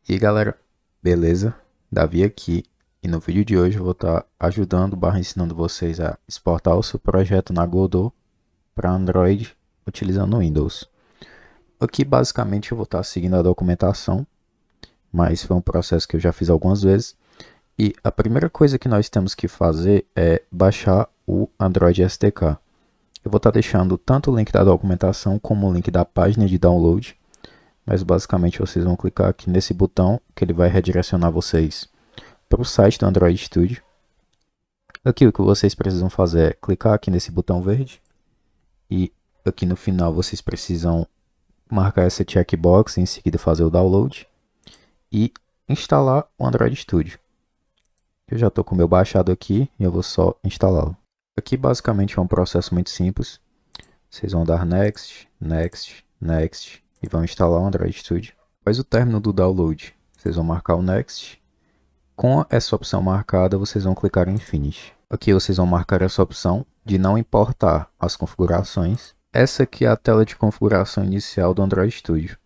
E aí galera, beleza? Davi aqui e no vídeo de hoje eu vou estar ajudando ensinando vocês a exportar o seu projeto na Godot para Android utilizando o Windows. Aqui basicamente eu vou estar seguindo a documentação, mas foi um processo que eu já fiz algumas vezes. E a primeira coisa que nós temos que fazer é baixar o Android SDK. Eu vou estar deixando tanto o link da documentação como o link da página de download. Mas basicamente vocês vão clicar aqui nesse botão que ele vai redirecionar vocês para o site do Android Studio. Aqui o que vocês precisam fazer é clicar aqui nesse botão verde e aqui no final vocês precisam marcar essa checkbox e em seguida fazer o download e instalar o Android Studio. Eu já estou com o meu baixado aqui e eu vou só instalá-lo. Aqui basicamente é um processo muito simples. Vocês vão dar Next, Next, Next e vão instalar o Android Studio. Após o término do download, vocês vão marcar o Next. Com essa opção marcada, vocês vão clicar em Finish. Aqui vocês vão marcar essa opção de não importar as configurações. Essa aqui é a tela de configuração inicial do Android Studio.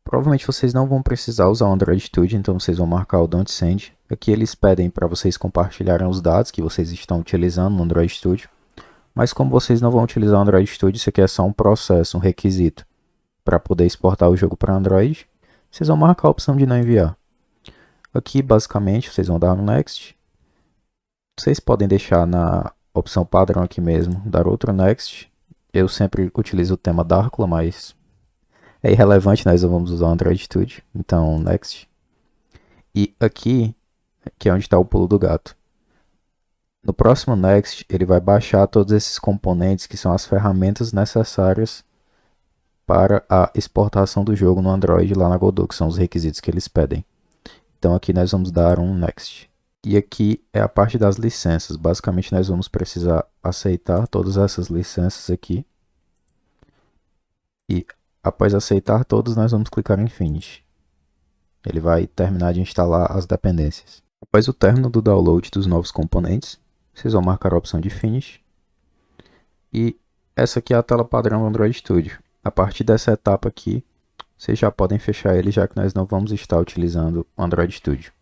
Provavelmente vocês não vão precisar usar o Android Studio, então vocês vão marcar o Don't Send. Aqui eles pedem para vocês compartilharem os dados que vocês estão utilizando no Android Studio. Mas como vocês não vão utilizar o Android Studio, isso aqui é só um processo, um requisito para poder exportar o jogo para Android. Vocês vão marcar a opção de não enviar. Aqui basicamente vocês vão dar um Next. Vocês podem deixar na opção padrão aqui mesmo, dar outro Next. Eu sempre utilizo o tema Darkula, mas é irrelevante, nós vamos usar o Android Studio. Então Next. E aqui, que é onde está o pulo do gato. No próximo Next, ele vai baixar todos esses componentes que são as ferramentas necessárias para a exportação do jogo no Android lá na Godot, que são os requisitos que eles pedem. Então aqui nós vamos dar um Next. E aqui é a parte das licenças. Basicamente nós vamos precisar aceitar todas essas licenças aqui. E após aceitar todas, nós vamos clicar em Finish. Ele vai terminar de instalar as dependências. Após o término do download dos novos componentes, vocês vão marcar a opção de Finish. E essa aqui é a tela padrão do Android Studio. A partir dessa etapa aqui, vocês já podem fechar ele, já que nós não vamos estar utilizando o Android Studio.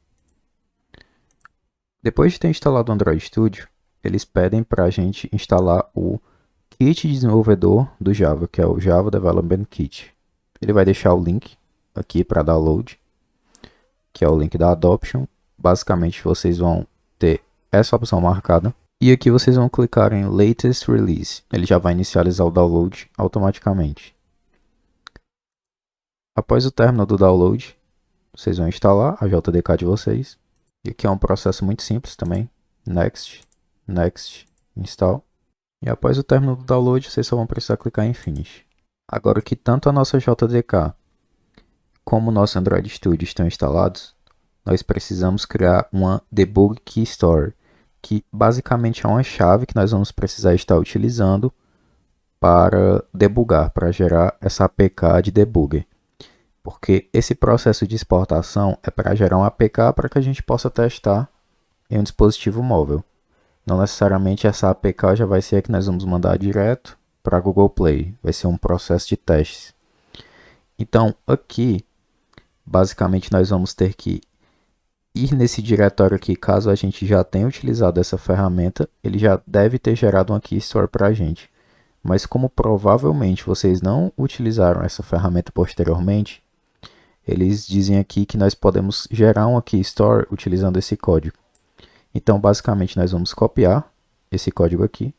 Depois de ter instalado o Android Studio, eles pedem para a gente instalar o kit de desenvolvedor do Java, que é o Java Development Kit. Ele vai deixar o link aqui para download, que é o link da Adoption. Basicamente vocês vão ter essa opção marcada. E aqui vocês vão clicar em Latest Release. Ele já vai inicializar o download automaticamente. Após o término do download, vocês vão instalar a JDK de vocês. E aqui é um processo muito simples também. Next, Next, Install. E após o término do download, vocês só vão precisar clicar em Finish. Agora que tanto a nossa JDK como o nosso Android Studio estão instalados, nós precisamos criar uma Debug Key Store, que basicamente é uma chave que nós vamos precisar estar utilizando para debugar, para gerar essa APK de debugger. Porque esse processo de exportação é para gerar um APK para que a gente possa testar em um dispositivo móvel. Não necessariamente essa APK já vai ser a que nós vamos mandar direto para a Google Play. Vai ser um processo de testes. Então aqui, basicamente nós vamos ter que ir nesse diretório aqui, caso a gente já tenha utilizado essa ferramenta, ele já deve ter gerado uma Key Store para a gente. Mas como provavelmente vocês não utilizaram essa ferramenta posteriormente, eles dizem aqui que nós podemos gerar uma Key Store utilizando esse código. Então, basicamente, nós vamos copiar esse código aqui.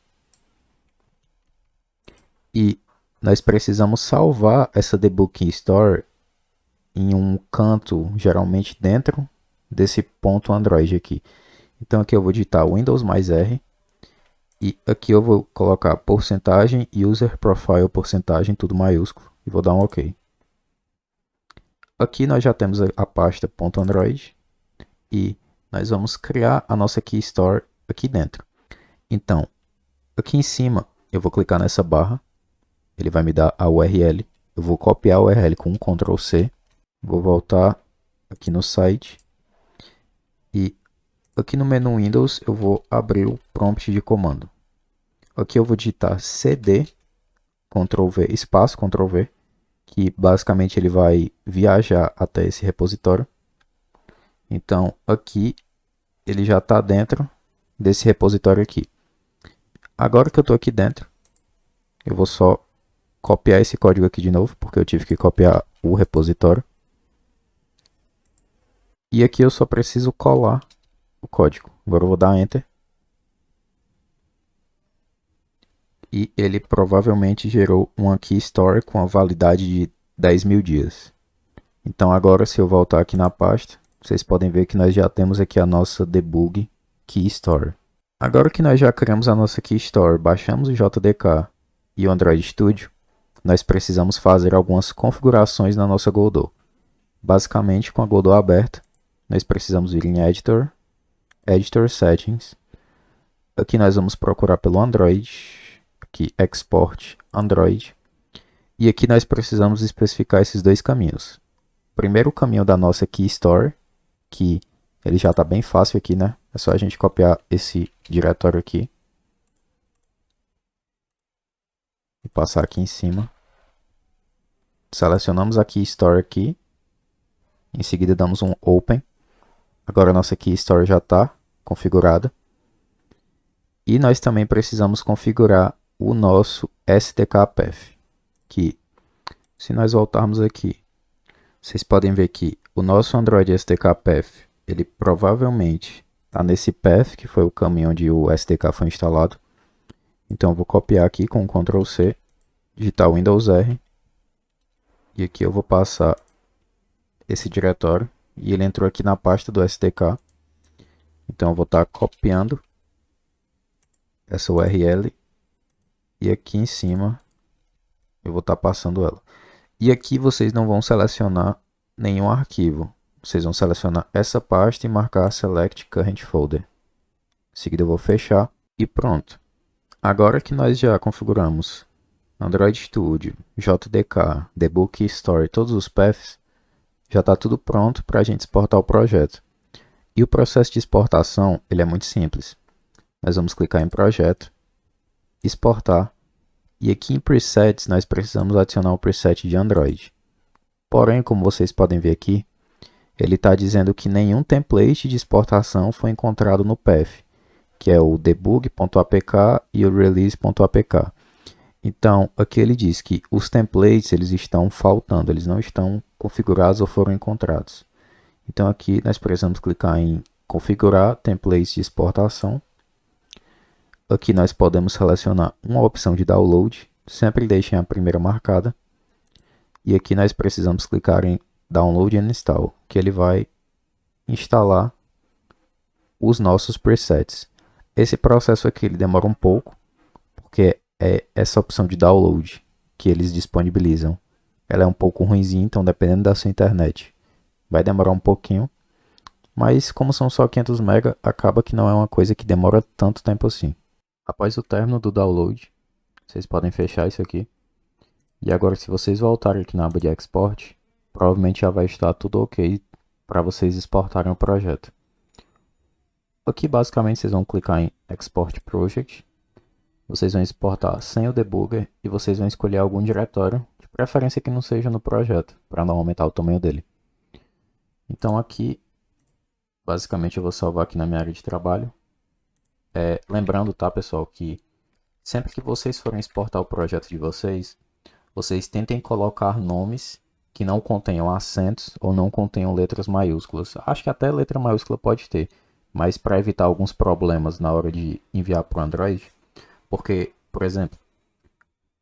E nós precisamos salvar essa Debug Key Store em um canto, geralmente dentro desse ponto Android aqui. Então, aqui eu vou digitar Windows mais R. E aqui eu vou colocar porcentagem, user profile porcentagem, tudo maiúsculo. E vou dar um OK. Aqui nós já temos a pasta .android e nós vamos criar a nossa Key Store aqui dentro. Então, aqui em cima eu vou clicar nessa barra, ele vai me dar a URL. Eu vou copiar a URL com um Ctrl C, vou voltar aqui no site e aqui no menu Windows eu vou abrir o prompt de comando. Aqui eu vou digitar cd, Ctrl V, espaço, Ctrl V. que basicamente ele vai viajar até esse repositório. Então aqui ele já está dentro desse repositório aqui. Agora que eu estou aqui dentro, eu vou só copiar esse código aqui de novo, porque eu tive que copiar o repositório. E aqui eu só preciso colar o código. Agora eu vou dar Enter. E ele provavelmente gerou uma key store com a validade de 10.000 dias. Então agora, se eu voltar aqui na pasta, vocês podem ver que nós já temos aqui a nossa debug key store. Agora que nós já criamos a nossa key store, baixamos o JDK e o Android Studio, nós precisamos fazer algumas configurações na nossa Godot. Basicamente, com a Godot aberta, nós precisamos vir em Editor, Editor Settings. Aqui nós vamos procurar pelo Android, aqui Export Android. E aqui nós precisamos especificar esses dois caminhos. Primeiro o caminho da nossa Key Store, que ele já está bem fácil aqui, né? É só a gente copiar esse diretório aqui e passar aqui em cima. Selecionamos a Key Store aqui. Em seguida damos um Open. Agora a nossa Key Store já está configurada. E nós também precisamos configurar o nosso SDK-Path. Que, se nós voltarmos aqui, vocês podem ver que o nosso Android SDK-Path, ele provavelmente está nesse path, que foi o caminho onde o SDK foi instalado. Então eu vou copiar aqui com Ctrl C, digitar Windows R. E aqui eu vou passar esse diretório. E ele entrou aqui na pasta do SDK. Então eu vou estar copiando essa URL. E aqui em cima eu vou estar passando ela. E aqui vocês não vão selecionar nenhum arquivo. Vocês vão selecionar essa pasta e marcar Select Current Folder. Em seguida eu vou fechar e pronto. Agora que nós já configuramos Android Studio, JDK, Debug Key Store, todos os paths, já está tudo pronto para a gente exportar o projeto. E o processo de exportação ele é muito simples. Nós vamos clicar em Projeto, Exportar, e aqui em Presets nós precisamos adicionar o preset de Android. Porém, como vocês podem ver aqui, ele está dizendo que nenhum template de exportação foi encontrado no path, que é o debug.apk e o release.apk. Então, aqui ele diz que os templates eles estão faltando, eles não estão configurados ou foram encontrados. Então aqui nós precisamos clicar em configurar templates de exportação. Aqui nós podemos selecionar uma opção de download, sempre deixem a primeira marcada. E aqui nós precisamos clicar em download and install, que ele vai instalar os nossos presets. Esse processo aqui ele demora um pouco, porque é essa opção de download que eles disponibilizam. Ela é um pouco ruinzinha, então dependendo da sua internet vai demorar um pouquinho. Mas como são só 500 MB, acaba que não é uma coisa que demora tanto tempo assim. Após o término do download, vocês podem fechar isso aqui. E agora se vocês voltarem aqui na aba de Export, provavelmente já vai estar tudo ok para vocês exportarem o projeto. Aqui basicamente vocês vão clicar em Export Project. Vocês vão exportar sem o debugger e vocês vão escolher algum diretório, de preferência que não seja no projeto, para não aumentar o tamanho dele. Então aqui, basicamente eu vou salvar aqui na minha área de trabalho. Lembrando, tá pessoal, que sempre que vocês forem exportar o projeto de vocês, vocês tentem colocar nomes que não contenham acentos ou não contenham letras maiúsculas. Acho que até letra maiúscula pode ter, mas para evitar alguns problemas na hora de enviar para o Android, porque, por exemplo,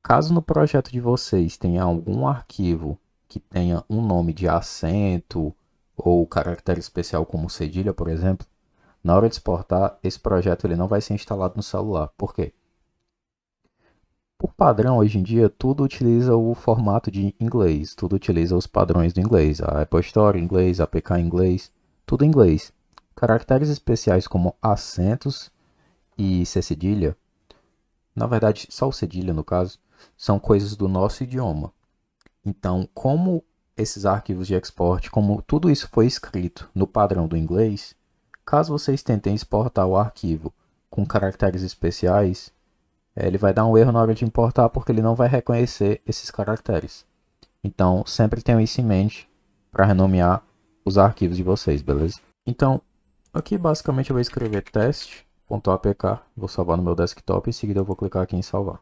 caso no projeto de vocês tenha algum arquivo que tenha um nome de acento ou caractere especial como cedilha, por exemplo, na hora de exportar, esse projeto ele não vai ser instalado no celular. Por quê? Por padrão, hoje em dia, tudo utiliza o formato de inglês, tudo utiliza os padrões do inglês, a Apple Store em inglês, a APK em inglês, tudo em inglês. Caracteres especiais como acentos e cedilha, na verdade, só o cedilha no caso, são coisas do nosso idioma. Então, como esses arquivos de export, como tudo isso foi escrito no padrão do inglês, caso vocês tentem exportar o arquivo com caracteres especiais, ele vai dar um erro na hora de importar porque ele não vai reconhecer esses caracteres. Então, sempre tenham isso em mente para renomear os arquivos de vocês, beleza? Então, aqui basicamente eu vou escrever teste.apk, vou salvar no meu desktop e em seguida eu vou clicar aqui em salvar.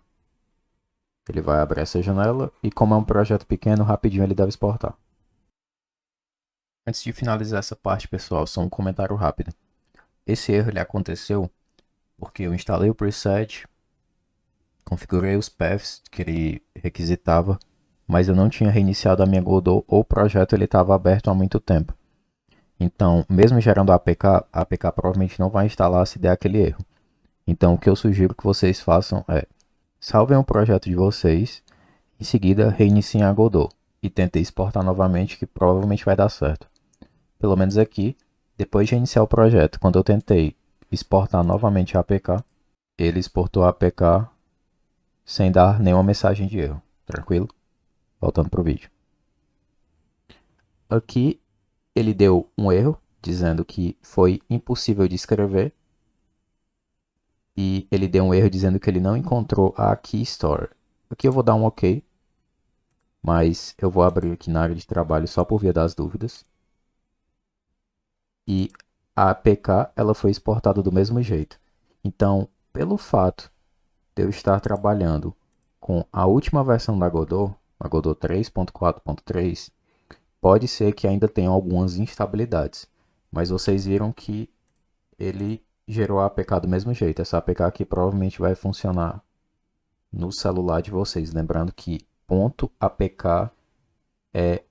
Ele vai abrir essa janela e como é um projeto pequeno, rapidinho ele deve exportar. Antes de finalizar essa parte, pessoal, só um comentário rápido. Esse erro ele aconteceu porque eu instalei o preset, configurei os paths que ele requisitava, mas eu não tinha reiniciado a minha Godot ou o projeto ele estava aberto há muito tempo. Então, mesmo gerando a APK provavelmente não vai instalar se der aquele erro. Então, o que eu sugiro que vocês façam é salvem o projeto de vocês, em seguida reiniciem a Godot e tentem exportar novamente que provavelmente vai dar certo. Pelo menos aqui, depois de iniciar o projeto, quando eu tentei exportar novamente a APK, ele exportou a APK sem dar nenhuma mensagem de erro. Tranquilo? Voltando para o vídeo. Aqui ele deu um erro, dizendo que foi impossível de escrever. E ele deu um erro dizendo que ele não encontrou a Key Store. Aqui eu vou dar um OK, mas eu vou abrir aqui na área de trabalho só por via das dúvidas. E a APK ela foi exportada do mesmo jeito. Então, pelo fato de eu estar trabalhando com a última versão da Godot, a Godot 3.4.3, pode ser que ainda tenha algumas instabilidades. Mas vocês viram que ele gerou a APK do mesmo jeito. Essa APK aqui provavelmente vai funcionar no celular de vocês. Lembrando que .apk é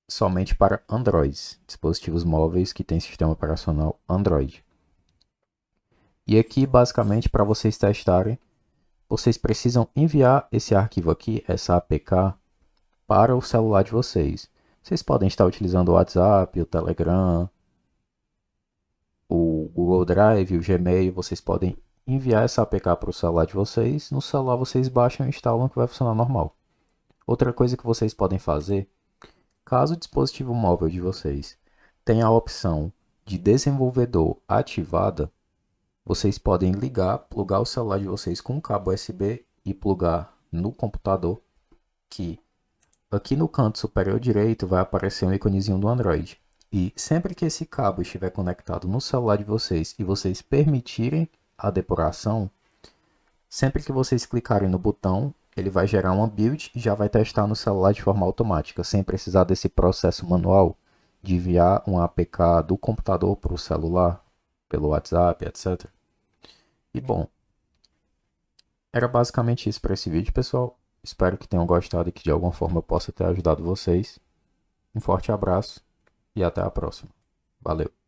somente para Android, dispositivos móveis que têm sistema operacional Android. E aqui, basicamente, para vocês testarem, vocês precisam enviar esse arquivo aqui, essa APK, para o celular de vocês. Vocês podem estar utilizando o WhatsApp, o Telegram, o Google Drive, o Gmail. Vocês podem enviar essa APK para o celular de vocês. No celular vocês baixam e instalam que vai funcionar normal. Outra coisa que vocês podem fazer, caso o dispositivo móvel de vocês tenha a opção de desenvolvedor ativada, vocês podem ligar, plugar o celular de vocês com um cabo USB e plugar no computador, que aqui no canto superior direito vai aparecer um íconezinho do Android. E sempre que esse cabo estiver conectado no celular de vocês e vocês permitirem a depuração, sempre que vocês clicarem no botão, ele vai gerar uma build e já vai testar no celular de forma automática, sem precisar desse processo manual de enviar um APK do computador para o celular, pelo WhatsApp, etc. E bom, era basicamente isso para esse vídeo, pessoal. Espero que tenham gostado e que de alguma forma eu possa ter ajudado vocês. Um forte abraço e até a próxima. Valeu!